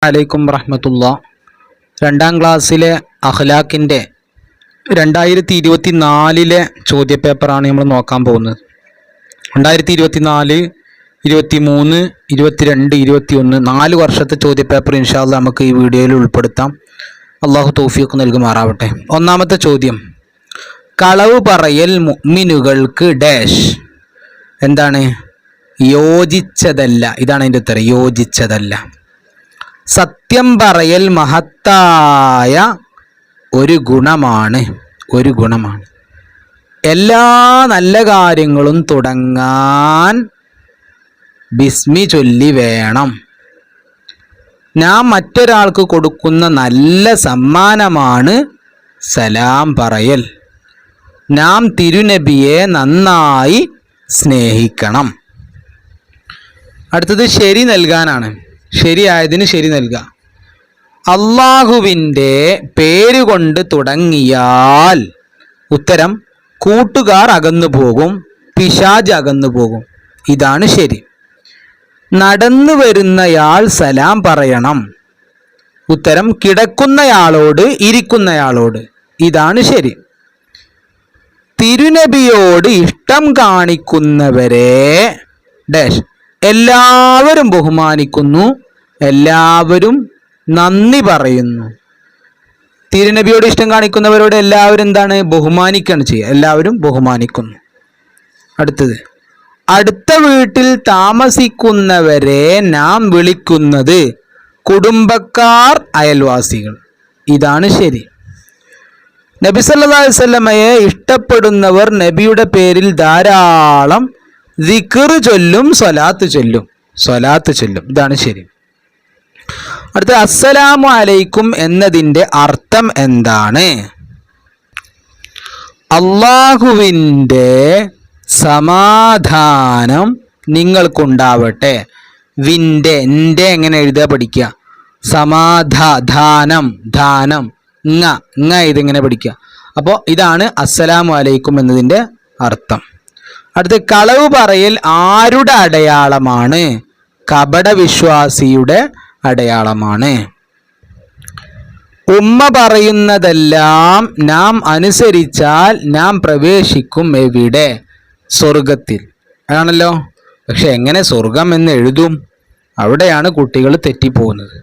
അലൈക്കും വറഹ്മത്തുള്ളാഹ്. 2ാം ക്ലാസ്സിലെ അഖ്ലാഖിൻ്റെ 2024 ചോദ്യപേപ്പറാണ് നമ്മൾ നോക്കാൻ പോകുന്നത്. 2024, 23, 22, 21 4 വർഷത്തെ ചോദ്യപേപ്പർ ഇൻഷാ അല്ലാഹ് നമുക്ക് ഈ വീഡിയോയിൽ ഉൾപ്പെടുത്താം. അള്ളാഹു തൗഫീഖ് നൽകുമാറാവട്ടെ. ഒന്നാമത്തെ ചോദ്യം, കളവ് പറയൽ മുഅ്മിനുകൾക്ക് ഡാഷ് എന്താണ്? യോജിച്ചതല്ല. ഇതാണ് അതിൻ്റെ ഉത്തരം, യോജിച്ചതല്ല. സത്യം പറയൽ മഹത്തായ ഒരു ഗുണമാണ്. എല്ലാ നല്ല കാര്യങ്ങളും തുടങ്ങാൻ ബിസ്മി ചൊല്ലി വേണം. നാം മറ്റൊരാൾക്ക് കൊടുക്കുന്ന നല്ല സമ്മാനമാണ് സലാം പറയൽ. നാം തിരുനബിയെ നന്നായി സ്നേഹിക്കണം. അടുത്തത് ശരി നൽകാനാണ്. ശരിയായതിന് ശരി നൽകുക. അള്ളാഹുവിൻ്റെ പേരുകൊണ്ട് തുടങ്ങിയാൽ ഉത്തരം കൂട്ടുകാർ അകന്നു പോകും, പിശാച് അകന്നു പോകും. ഇതാണ് ശരി. നടന്നു വരുന്നയാൾ സലാം പറയണം. ഉത്തരം കിടക്കുന്നയാളോട്, ഇരിക്കുന്നയാളോട്. ഇതാണ് ശരി. തിരുനബിയോട് ഇഷ്ടം കാണിക്കുന്നവരെ ഡാഷ് എല്ലാവരും ബഹുമാനിക്കുന്നു, എല്ലാവരും നന്ദി പറയുന്നു. തിരുനബിയോട് ഇഷ്ടം കാണിക്കുന്നവരോട് എല്ലാവരും എന്താണ്? ബഹുമാനിക്കുകയാണ് ചെയ്യുക. എല്ലാവരും ബഹുമാനിക്കുന്നു. അടുത്തത്, അടുത്ത വീട്ടിൽ താമസിക്കുന്നവരെ നാം വിളിക്കുന്നത് കുടുംബക്കാർ, അയൽവാസികൾ. ഇതാണ് ശരി. നബി സല്ലല്ലാഹു അലൈഹി വസല്ലമയെ ഇഷ്ടപ്പെടുന്നവർ നബിയുടെ പേരിൽ ധാരാളം ദിക്ർ ചൊല്ലും, സ്വലാത്ത് ചൊല്ലും. ഇതാണ് ശരി. അടുത്ത, അസ്സലാമു അലൈക്കും എന്നതിൻ്റെ അർത്ഥം എന്താണ്? അള്ളാഹുവിൻ്റെ സമാധാനം നിങ്ങൾക്കുണ്ടാവട്ടെ. എൻ്റെ എങ്ങനെ എഴുതുക പഠിക്കുക? സമാധാനം ഇതിങ്ങനെ പഠിക്കുക. അപ്പോൾ ഇതാണ് അസ്സലാമു അലൈക്കും എന്നതിൻ്റെ അർത്ഥം. അടുത്ത, കളവ് പറയൽ ആരുടെ അടയാളമാണ്? കപടവിശ്വാസിയുടെ അടയാളമാണ്. ഉമ്മ പറയുന്നതെല്ലാം നാം അനുസരിച്ചാൽ നാം പ്രവേശിക്കും എവിടെ? സ്വർഗത്തിൽ. അതാണല്ലോ. പക്ഷെ എങ്ങനെ സ്വർഗം എന്ന് എഴുതും? അവിടെയാണ് കുട്ടികൾ തെറ്റിപ്പോകുന്നത്.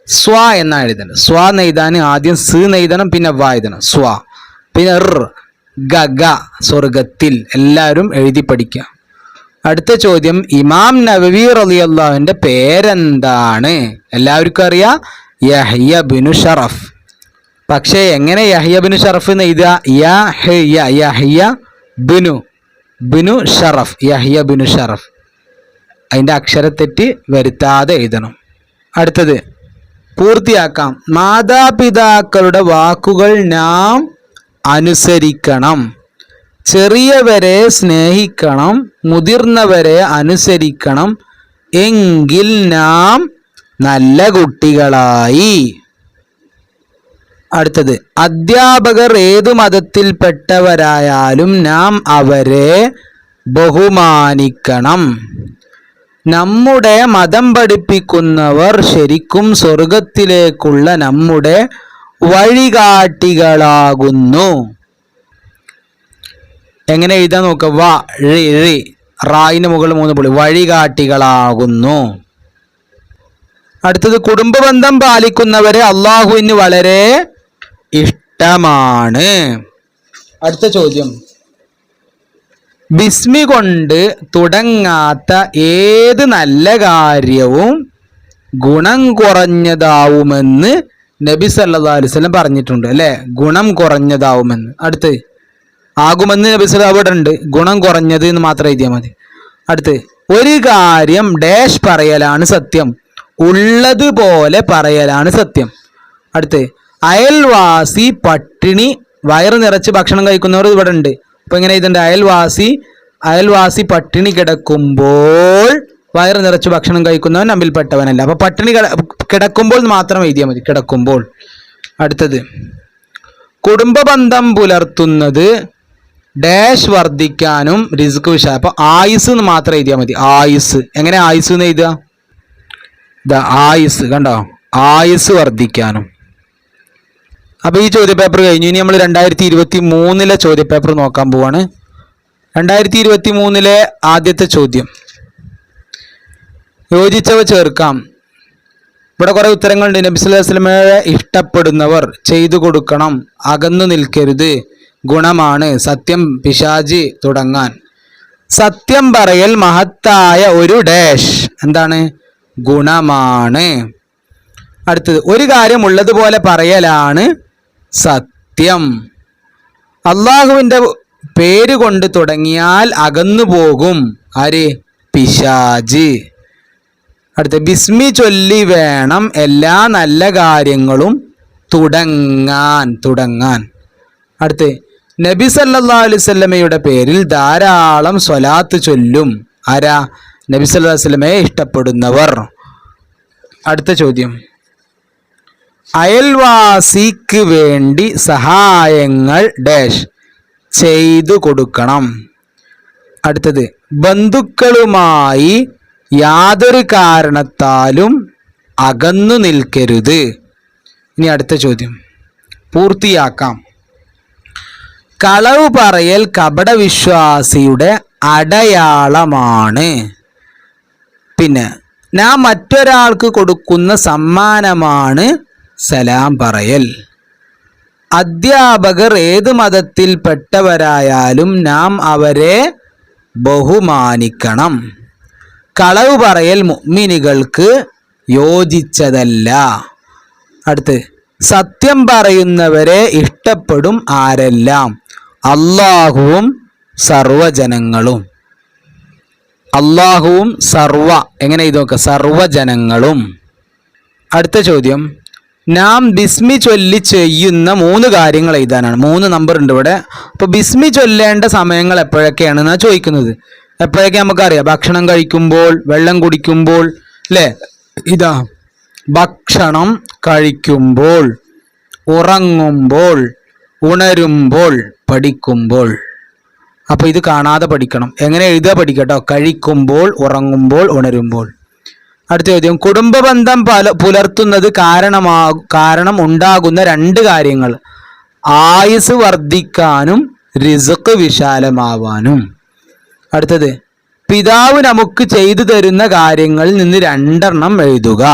സ്വ എന്നാണ് എഴുതേണ്ടത്. സ്വ എന്നെഴുതാൻ ആദ്യം സ് എഴുതണം, പിന്നെ വ എഴുതണം. സ്വ, പിന്നെ ഗ സ്വർഗത്തിൽ. എല്ലാവരും എഴുതി പഠിക്കുക. അടുത്ത ചോദ്യം, ഇമാം നവവി റളിയല്ലാഹുവിൻ്റെ പേരെന്താണ്? എല്ലാവർക്കും അറിയാം, യഹ്യ ബിനു ഷറഫ്. പക്ഷേ എങ്ങനെ യഹ്യ ബിനു ഷറഫ് എന്ന് എഴുതുക? യഹ്യ ബിനു ഷറഫ്. അതിൻ്റെ അക്ഷരത്തെറ്റ് വരുത്താതെ എഴുതണം. അടുത്തത് പൂർത്തിയാക്കാം. മാതാപിതാക്കളുടെ വാക്കുകൾ നാം അനുസരിക്കണം. ചെറിയവരെ സ്നേഹിക്കണം, മുതിർന്നവരെ അനുസരിക്കണം. എങ്കിൽ നാം നല്ല കുട്ടികളായി. അടുത്തത്, അധ്യാപകർ ഏതു മതത്തിൽപ്പെട്ടവരായാലും നാം അവരെ ബഹുമാനിക്കണം. നമ്മുടെ മതം പഠിപ്പിക്കുന്നവർ ശരിക്കും സ്വർഗത്തിലേക്കുള്ള നമ്മുടെ വഴികാട്ടികളാകുന്നു. എങ്ങനെ എഴുതാൻ നോക്കുക? റായിന് മുകളിൽ 3 പുള്ളി. വഴികാട്ടികളാകുന്നു. അടുത്തത്, കുടുംബ ബന്ധം പാലിക്കുന്നവരെ അള്ളാഹുവിന് വളരെ ഇഷ്ടമാണ്. അടുത്ത ചോദ്യം, ബിസ്മി കൊണ്ട് തുടങ്ങാത്ത ഏത് നല്ല കാര്യവും ഗുണം കുറഞ്ഞതാവുമെന്ന് നബി സല്ലല്ലാഹു അലൈഹി വസല്ലം പറഞ്ഞിട്ടുണ്ട്, അല്ലേ? ഗുണം കുറഞ്ഞതാവുമെന്ന്. അടുത്ത്, ആകുമെന്ന് നബി സല്ലല്ലാഹു അവിടെ ഉണ്ട്. ഗുണം കുറഞ്ഞത് എന്ന് മാത്രം എഴുതിയാൽ മതി. അടുത്ത്, ഒരു കാര്യം ഡാഷ് പറയലാണ് സത്യം, ഉള്ളതുപോലെ പറയലാണ് സത്യം. അടുത്ത്, അയൽവാസി പട്ടിണി വയറ് നിറച്ച് ഭക്ഷണം കഴിക്കുന്നവർ ഇവിടെ ഉണ്ട്. അപ്പോൾ ഇങ്ങനെ ഇതുണ്ട്, അയൽവാസി പട്ടിണി കിടക്കുമ്പോൾ വയറ് നിറച്ച് ഭക്ഷണം കഴിക്കുന്നവൻ നമ്മിൽപ്പെട്ടവനല്ല. അപ്പോൾ പട്ടിണി കിടക്കുമ്പോൾ മാത്രം എഴുതിയാൽ മതി, കിടക്കുമ്പോൾ. അടുത്തത്, കുടുംബ ബന്ധം പുലർത്തുന്നത് ഡാഷ് വർദ്ധിക്കാനും റിസ്ക് വിഷയം. അപ്പോൾ ആയുസ് എന്ന് മാത്രം എഴുതിയാൽ മതി. ആയുസ്. എങ്ങനെ ആയുസ് എന്ന് എഴുതുക? ആയുസ് കണ്ടോ? ആയുസ് വർദ്ധിക്കാനും. അപ്പോൾ ഈ ചോദ്യപേപ്പർ കഴിഞ്ഞു. ഇനി നമ്മൾ 2023 ചോദ്യപേപ്പർ നോക്കാൻ പോവാണ്. 2023 ആദ്യത്തെ ചോദ്യം, യോജിച്ചവ ചേർക്കാം. ഇവിടെ കുറേ ഉത്തരങ്ങളുണ്ട്. നബി സല്ലല്ലാഹു അലൈഹി വസല്ലമയെ ഇഷ്ടപ്പെടുന്നവർ ചെയ്തു കൊടുക്കണം, അകന്നു നിൽക്കരുത്, ഗുണമാണ്, സത്യം പിശാച് തുടങ്ങാൻ. സത്യം പറയൽ മഹത്തായ ഒരു ഡാഷ്, എന്താണ്? ഗുണമാണ്. അടുത്തത്, ഒരു കാര്യം ഉള്ളതുപോലെ പറയലാണ് സത്യം. അള്ളാഹുവിൻ്റെ പേര് കൊണ്ട് തുടങ്ങിയാൽ അകന്നു പോകും. ആര്? പിശാച്. അടുത്ത, ബിസ്മി ചൊല്ലി വേണം എല്ലാ നല്ല കാര്യങ്ങളും തുടങ്ങാൻ. അടുത്ത്, നബി സല്ലല്ലാഹു അലൈഹി വസല്ലമയുടെ പേരിൽ ധാരാളം സ്വലാത്ത് ചൊല്ലും. ആരാ? നബി സല്ലല്ലാഹു അലൈഹി വസല്ലമയെ ഇഷ്ടപ്പെടുന്നവർ. അടുത്ത ചോദ്യം, അയൽവാസിക്ക് വേണ്ടി സഹായങ്ങൾ ഡാഷ് ചെയ്തു കൊടുക്കണം. അടുത്തത്, ബന്ധുക്കളുമായി യാതൊരു കാരണത്താലും അകന്നു നിൽക്കരുത്. ഇനി അടുത്ത ചോദ്യം പൂർത്തിയാക്കാം. കളവ് പറയൽ കപടവിശ്വാസിയുടെ അടയാളമാണ്. പിന്നെ നാം മറ്റൊരാൾക്ക് കൊടുക്കുന്ന സമ്മാനമാണ് സലാം പറയൽ. അധ്യാപകർ ഏത് മതത്തിൽപ്പെട്ടവരായാലും നാം അവരെ ബഹുമാനിക്കണം. കളവ് പറയൽ മുഅ്മിനുകൾക്ക് യോജിച്ചതല്ല. അടുത്ത്, സത്യം പറയുന്നവരെ ഇഷ്ടപ്പെടും ആരെല്ലാം? അള്ളാഹുവും സർവജനങ്ങളും. അള്ളാഹുവും എങ്ങനെ ഇത് നോക്കുക? സർവജനങ്ങളും. അടുത്ത ചോദ്യം, നാം ബിസ്മി ചൊല്ലി ചെയ്യുന്ന 3 കാര്യങ്ങൾ എഴുതാനാണ്. 3 നമ്പർ ഉണ്ട് ഇവിടെ. അപ്പോൾ ബിസ്മി ചൊല്ലേണ്ട സമയങ്ങൾ എപ്പോഴൊക്കെയാണെന്നാണ് ചോദിക്കുന്നത്. എപ്പോഴൊക്കെ നമുക്കറിയാം? ഭക്ഷണം കഴിക്കുമ്പോൾ, വെള്ളം കുടിക്കുമ്പോൾ, അല്ലേ? ഇതാ, ഭക്ഷണം കഴിക്കുമ്പോൾ, ഉറങ്ങുമ്പോൾ, ഉണരുമ്പോൾ, പഠിക്കുമ്പോൾ. അപ്പോൾ ഇത് കാണാതെ പഠിക്കണം. എങ്ങനെ എഴുതുക പഠിക്കട്ടോ. കഴിക്കുമ്പോൾ, ഉറങ്ങുമ്പോൾ, ഉണരുമ്പോൾ. അടുത്ത ചോദ്യം, കുടുംബ ബന്ധം പുലർത്തുന്നത് കാരണം ഉണ്ടാകുന്ന 2 കാര്യങ്ങൾ. ആയുസ് വർദ്ധിക്കാനും റിസ്ക് വിശാലമാവാനും. അടുത്തത്, പിതാവ് നമുക്ക് ചെയ്തു തരുന്ന കാര്യങ്ങളിൽ നിന്ന് 2 എഴുതുക.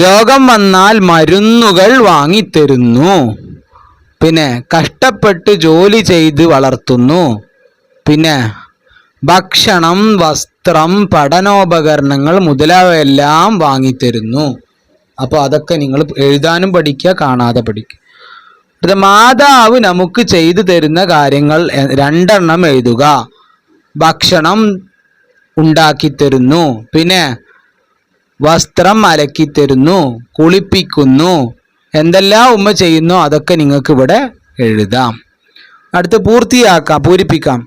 രോഗം വന്നാൽ മരുന്നുകൾ വാങ്ങിത്തരുന്നു. പിന്നെ കഷ്ടപ്പെട്ട് ജോലി ചെയ്ത് വളർത്തുന്നു. പിന്നെ ഭക്ഷണം, വസ്ത്രം, പഠനോപകരണങ്ങൾ മുതലായവയെല്ലാം വാങ്ങിത്തരുന്നു. അപ്പോൾ അതൊക്കെ നിങ്ങൾ എഴുതാനും പഠിക്കുക, കാണാതെ പഠിക്കുക. അടുത്ത, മാതാവ് നമുക്ക് ചെയ്തു തരുന്ന കാര്യങ്ങൾ 2 എഴുതുക. ഭക്ഷണം ഉണ്ടാക്കിത്തരുന്നു, പിന്നെ വസ്ത്രം അലക്കിത്തരുന്നു, കുളിപ്പിക്കുന്നു. എന്തെല്ലാം ഉമ്മ ചെയ്യുന്നോ അതൊക്കെ നിങ്ങൾക്ക് ഇവിടെ എഴുതാം. അടുത്ത് പൂരിപ്പിക്കാം.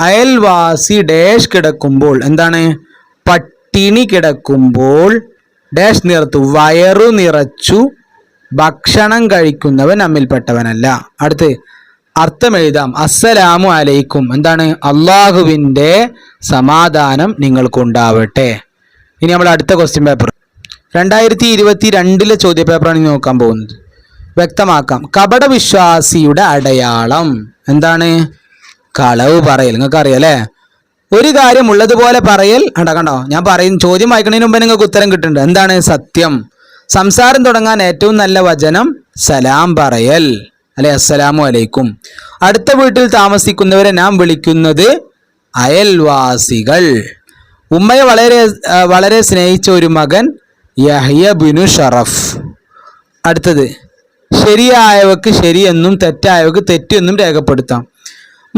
അയൽവാസി ഡാഷ് കിടക്കുമ്പോൾ, എന്താണ്? പട്ടിണി കിടക്കുമ്പോൾ ഡാഷ് നിർത്തു, വയറു നിറച്ചു ഭക്ഷണം കഴിക്കുന്നവൻ നമ്മിൽപ്പെട്ടവനല്ല. അടുത്ത് അർത്ഥം എഴുതാം. അസ്സലാമു അലൈക്കും, എന്താണ്? അള്ളാഹുവിൻ്റെ സമാധാനം നിങ്ങൾക്കുണ്ടാവട്ടെ. ഇനി നമ്മൾ അടുത്ത ക്വസ്റ്റ്യൻ പേപ്പർ 2022 ചോദ്യപേപ്പറാണ് ഇനി നോക്കാൻ പോകുന്നത്. വ്യക്തമാക്കാം. കപടവിശ്വാസിയുടെ അടയാളം എന്താണ്? കളവ് പറയൽ. നിങ്ങൾക്ക് അറിയാം അല്ലേ? ഒരു കാര്യം ഉള്ളതുപോലെ പറയൽ. കണ്ടോ, ഞാൻ ചോദ്യം വായിക്കുന്നതിന് മുമ്പ് നിങ്ങൾക്ക് ഉത്തരം കിട്ടുന്നുണ്ട്. എന്താണ്? സത്യം. സംസാരം തുടങ്ങാൻ ഏറ്റവും നല്ല വചനം സലാം പറയൽ, അല്ലെ? അസ്സലാമു അലൈക്കും. അടുത്ത വീട്ടിൽ താമസിക്കുന്നവരെ നാം വിളിക്കുന്നത് അയൽവാസികൾ. ഉമ്മയെ വളരെ സ്നേഹിച്ച ഒരു മകൻ യഹ്യ ബിനു ഷറഫ്. അടുത്തത്, ശരിയായവക്ക് ശരിയെന്നും തെറ്റായവക്ക് തെറ്റെന്നും രേഖപ്പെടുത്താം.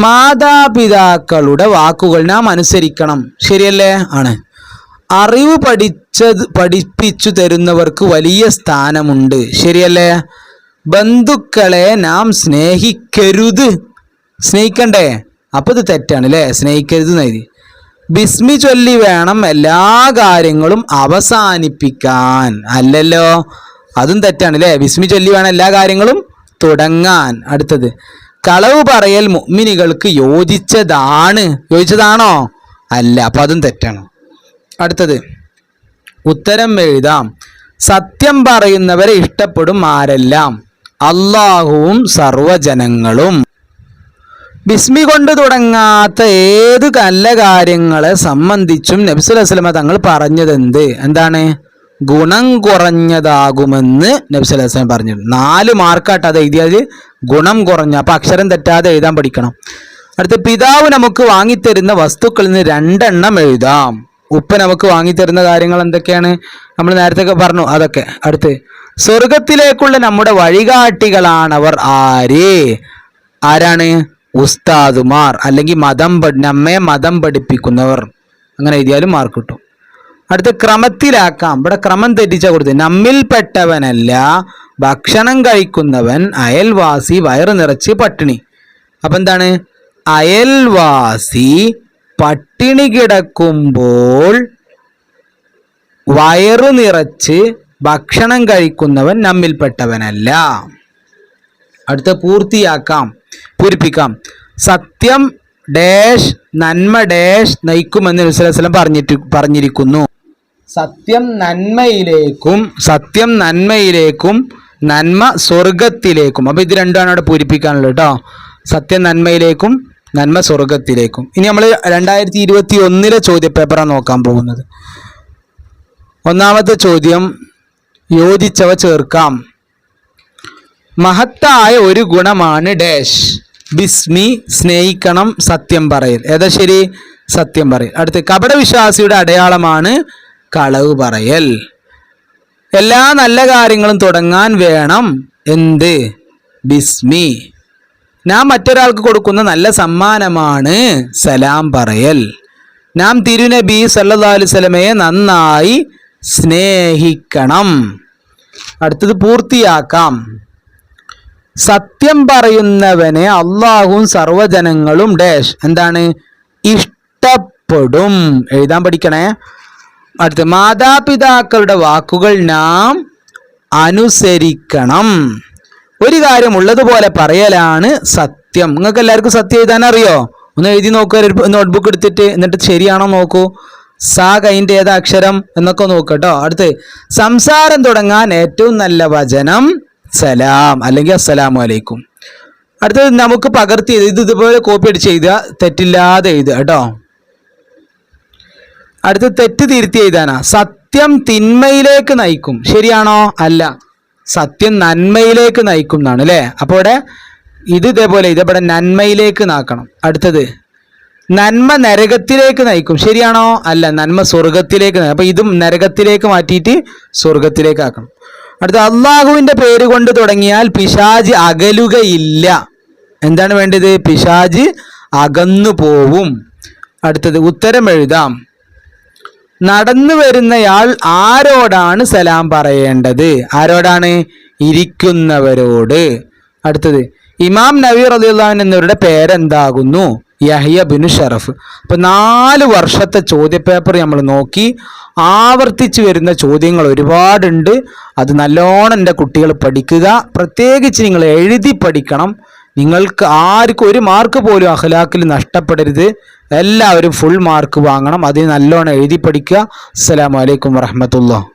മാതാപിതാക്കളുടെ വാക്കുകൾ നാം അനുസരിക്കണം. ശരിയല്ലേ? ആണ്. അറിവ് പഠിപ്പിച്ചു തരുന്നവർക്ക് വലിയ സ്ഥാനമുണ്ട്. ശരിയല്ലേ? ബന്ധുക്കളെ നാം സ്നേഹിക്കരുത്. സ്നേഹിക്കണ്ടേ? അപ്പോൾ ഇത് തെറ്റാണ് അല്ലേ? സ്നേഹിക്കരുത് എന്നെഴുതി. ബിസ്മി ചൊല്ലി വേണം എല്ലാ കാര്യങ്ങളും അവസാനിപ്പിക്കാൻ. അല്ലല്ലോ, അതും തെറ്റാണ് അല്ലേ? ബിസ്മി ചൊല്ലി വേണം എല്ലാ കാര്യങ്ങളും തുടങ്ങാൻ. അടുത്തത്, കളവ് പറയൽ മുഅ്മിനുകൾക്ക് യോജിച്ചതാണോ? അല്ല, അപ്പം അതും തെറ്റാണ്. അടുത്തത്, ഉത്തരം എഴുതാം. സത്യം പറയുന്നവരെ ഇഷ്ടപ്പെടും ആരെല്ലാം? അള്ളാഹുവും സർവജനങ്ങളും. ബിസ്മി കൊണ്ട് തുടങ്ങാത്ത ഏത് നല്ല കാര്യങ്ങളെ സംബന്ധിച്ചും നബി സല്ലല്ലാഹു അലൈഹി വസല്ലം തങ്ങൾ പറഞ്ഞതെന്ത്? എന്താണ്? ഗുണം കുറഞ്ഞതാകുമെന്ന് നബി സല്ലല്ലാഹു അലൈഹി വസല്ലം പറഞ്ഞു. 4 മാർക്കാട്ട് അത് എഴുതിയാൽ ഗുണം കുറഞ്ഞ. അപ്പം അക്ഷരം തെറ്റാതെ എഴുതാൻ പഠിക്കണം. അടുത്ത് പിതാവ് നമുക്ക് വാങ്ങിത്തരുന്ന വസ്തുക്കളിൽ നിന്ന് 2 എണ്ണം എഴുതാം. ഉപ്പ നമുക്ക് വാങ്ങിത്തരുന്ന കാര്യങ്ങൾ എന്തൊക്കെയാണ്? നമ്മൾ നേരത്തെ പറഞ്ഞു അതൊക്കെ. അടുത്ത് സ്വർഗത്തിലേക്കുള്ള നമ്മുടെ വഴികാട്ടികളാണവർ ആര്? ആരാണ്? ഉസ്താദുമാർ, അല്ലെങ്കിൽ നമ്മെ മതം പഠിപ്പിക്കുന്നവർ. അങ്ങനെ എഴുതിയാലും മാർക്ക് കിട്ടും. അടുത്ത ക്രമത്തിലാക്കാം. ഇവിടെ ക്രമം തെറ്റിച്ചാൽ കൊടുത്ത് നമ്മിൽപ്പെട്ടവനല്ല ഭക്ഷണം കഴിക്കുന്നവൻ അയൽവാസി വയറ് നിറച്ച് പട്ടിണി. അപ്പം എന്താണ്? അയൽവാസി പട്ടിണി കിടക്കുമ്പോൾ വയറു നിറച്ച് ഭക്ഷണം കഴിക്കുന്നവൻ നമ്മിൽപ്പെട്ടവനല്ല. അടുത്ത പൂരിപ്പിക്കാം. സത്യം ഡാഷ് നന്മ ഡാഷ് നയിക്കുമെന്ന് നബി സല്ലല്ലാഹു അലൈഹി വസല്ലം പറഞ്ഞിരിക്കുന്നു. സത്യം നന്മയിലേക്കും നന്മ സ്വർഗത്തിലേക്കും. അപ്പൊ ഇത് രണ്ടാണ് അവിടെ പൂരിപ്പിക്കാനുള്ളത് കേട്ടോ. സത്യം നന്മയിലേക്കും നന്മ സ്വർഗത്തിലേക്കും. ഇനി നമ്മൾ 2021 ചോദ്യപേപ്പറാണ് നോക്കാൻ പോകുന്നത്. ഒന്നാമത്തെ ചോദ്യം യോജിച്ചവ ചേർക്കാം. മഹത്തായ ഒരു ഗുണമാണ് ഡാഷ്. ബിസ്മി സ്നേഹിക്കണം, സത്യം പറയൽ. ഏതാ ശരി? സത്യം പറയൽ. അടുത്ത് കപടവിശ്വാസിയുടെ അടയാളമാണ് കളവ് പറയൽ. എല്ലാ നല്ല കാര്യങ്ങളും തുടങ്ങാൻ വേണം എന്ത്? ബിസ്മി. നാം മറ്റൊരാൾക്ക് കൊടുക്കുന്ന നല്ല സമ്മാനമാണ് സലാം പറയൽ. നാം തിരുനബി സല്ലല്ലാഹു അലൈഹി വസല്ലമയെ നന്നായി സ്നേഹിക്കണം. അടുത്തത് പൂർത്തിയാക്കാം. സത്യം പറയുന്നവനെ അള്ളാഹുവും സർവജനങ്ങളും ഡാഷ് എന്താണ്? ഇഷ്ടപ്പെടും. എഴുതാൻ പഠിക്കണേ. അടുത്ത മാതാപിതാക്കളുടെ വാക്കുകൾ നാം അനുസരിക്കണം. ഒരു കാര്യം ഉള്ളതുപോലെ പറയലാണ് സത്യം. നിങ്ങൾക്ക് എല്ലാവർക്കും സത്യം എഴുതാൻ അറിയോ? ഒന്ന് എഴുതി നോക്കുക, നോട്ട്ബുക്ക് എടുത്തിട്ട്. എന്നിട്ട് ശരിയാണോ നോക്കൂ. കഴിഞ്ഞ ഏതാ അക്ഷരം എന്നൊക്കെ നോക്കട്ടോ. അടുത്ത് സംസാരം തുടങ്ങാൻ ഏറ്റവും നല്ല വചനം സലാം അല്ലെങ്കിൽ അസ്സലാമു അലൈക്കും. അടുത്തത് നമുക്ക് പകർത്തി ഇതുപോലെ കോപ്പി അടിച്ച് എഴുതുക, തെറ്റില്ലാതെ എഴുതുക കേട്ടോ. അടുത്ത തെറ്റ് തിരുത്തി എഴുതാനാ. സത്യം തിന്മയിലേക്ക് നയിക്കും. ശരിയാണോ? അല്ല, സത്യം നന്മയിലേക്ക് നയിക്കും എന്നാണ് അല്ലേ. അപ്പോൾ ഇവിടെ ഇതേപോലെ ഇതേപോലെ നന്മയിലേക്ക് നാക്കണം. അടുത്തത് നന്മ നരകത്തിലേക്ക് നയിക്കും. ശരിയാണോ? അല്ല, നന്മ സ്വർഗത്തിലേക്ക്. അപ്പൊ ഇതും നരകത്തിലേക്ക് മാറ്റിയിട്ട് സ്വർഗത്തിലേക്ക് ആക്കണം. അടുത്ത അള്ളാഹുവിന്റെ പേര് കൊണ്ട് തുടങ്ങിയാൽ പിശാച് അകലുകയില്ല. എന്താണ് വേണ്ടത്? പിശാച് അകന്നു പോവും. അടുത്തത് ഉത്തരം എഴുതാം. നടന്നു വരുന്നയാൾ ആരോടാണ് സലാം പറയേണ്ടത്? ആരോടാണ്? ഇരിക്കുന്നവരോട്. അടുത്തത് ഇമാം നവവി റളിയല്ലാഹു അൻഹു എന്നിവരുടെ പേരെന്താകുന്നു? യഹ്യ ബിൻ ഷറഫ്. അപ്പൊ 4 വർഷത്തെ ചോദ്യപേപ്പർ നമ്മൾ നോക്കി. ആവർത്തിച്ച് വരുന്ന ചോദ്യങ്ങൾ ഒരുപാടുണ്ട്. അത് നല്ലോണം എൻ്റെ കുട്ടികൾ പഠിക്കുക. പ്രത്യേകിച്ച് നിങ്ങൾ എഴുതി പഠിക്കണം. നിങ്ങൾക്ക് ആർക്കും 1 മാർക്ക് പോലും അഖ്ലാഖിൽ നഷ്ടപ്പെടരുത്. എല്ലാവരും ഫുൾ മാർക്ക് വാങ്ങണം. അതിന് നല്ലോണം എഴുതി പഠിക്കുക. അസ്സലാമു അലൈക്കും വറഹ്മത്തുള്ളാഹി.